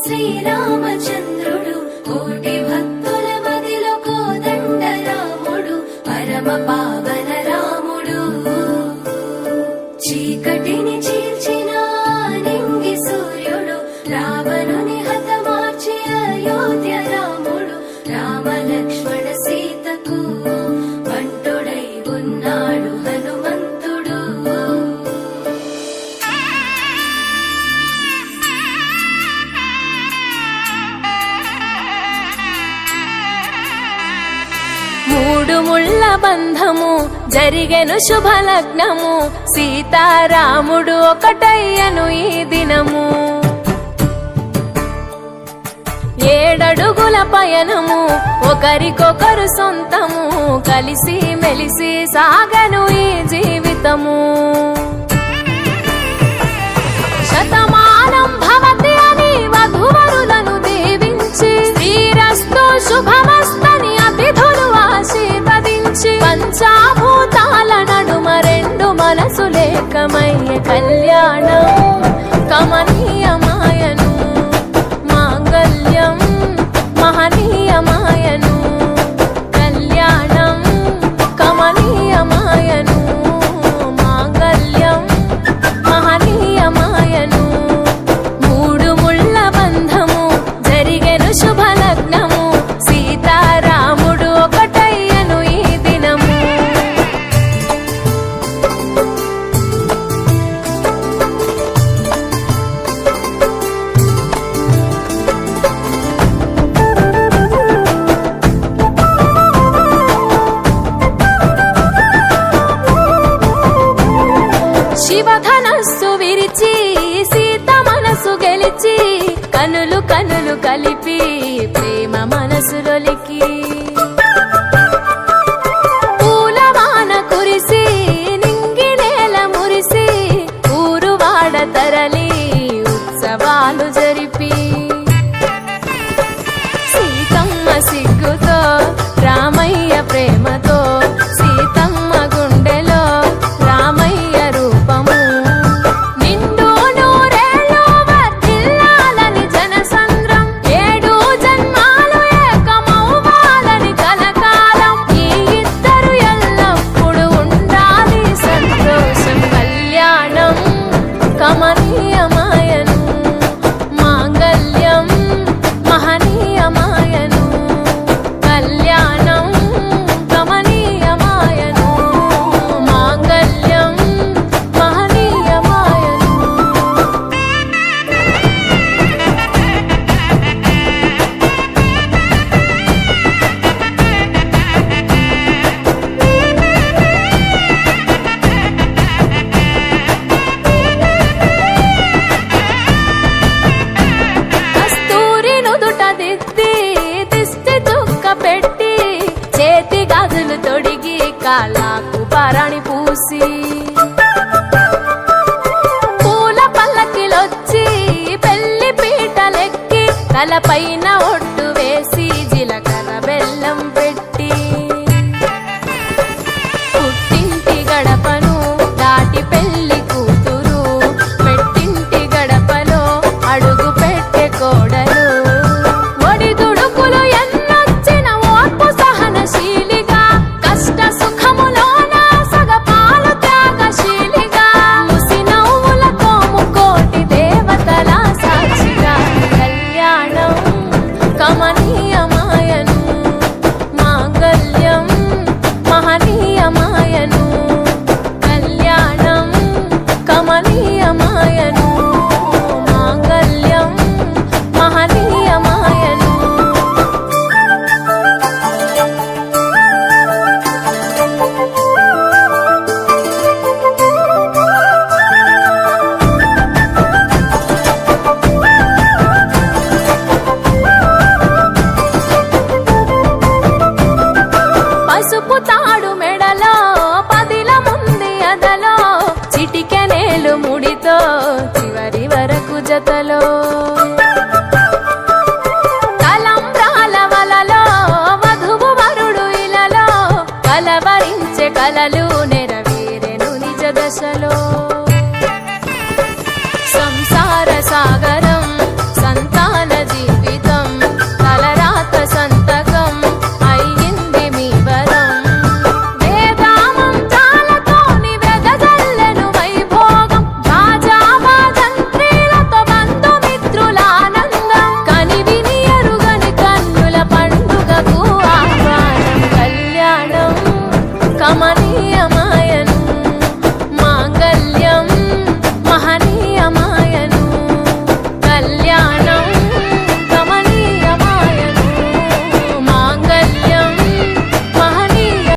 శ్రీరామచంద్రుడు కోటి భక్తుల మదిలో కోదండ రాముడు పరమ పావన రాముడు చీకటిని చీల్చిన నింగి సూర్యుడు రావణుని హతమార్చి అయోధ్య రాముడు రామ లక్ష్మణ సీతకు బంటుడై ఉన్నాడు హనుమంతుడు. మూడు ముళ్ళ బంధము జరిగెను శుభలగ్నము సీతారాముడు ఒకటయ్యను ఈ దినము. 7 అడుగుల పయనము ఒకరికొకరు సొంతము కలిసి మెలిసి సాగను ఈ జీవితము. శతమానం భవతి అని వధువరులను దీవించి శ్రీరస్తు శుభమస్తని అతిథులు ఆశీర్వదించి పంచాభూతాల నడుమ 2 మనసులేకమయ్య కళ్యాణం కమనీయమాయను మాంగళ్యం మహనీయమాయను కళ్యాణం కమనీయమాయను మాంగళ్యం మహనీయమాయను. 3 ముళ్ళ బంధము జరిగెను శుభలగ్నము సీతారాముడు ఒకటయ్యను ఈ దినము. శివధనస్సు విరిచి సీత మనసు గెలిచి కనులు కనులు కలిపి ప్రేమ మనసులొలికి పూలవాన కురిసి నింగి నేల మురిసి ఊరువాడ తరలి ఉత్సవాలు జరిపి సీతమ్మ సిగ్గుతో రామయ్య ప్రేమతో సీతమ్మ గుండెలో రామయ్య రూపము నిండు నూరేళ్ళు వర్ధిల్లాలని జనసంద్రం 7 జన్మాలు ఏకమవ్వాలని కలకాలం ఈ ఇద్దరు ఎల్లప్పుడూ ఉండాలి సంతోషం. కళ్యాణం కమనీయమాయను మాంగళ్యం మహనీయమాయను కళ్యాణం కమనీయమాయను మాంగళ్యం మహనీయమాయను. కస్తూరి నుదుట దిద్ది దిష్టి చుక్క పెట్టి చేతి గాజులు తొడిగి కాళ్ళకు పారాణి పూసి పూల పల్లకిలొచ్చి పెళ్లి పీటలెక్కి తలపైన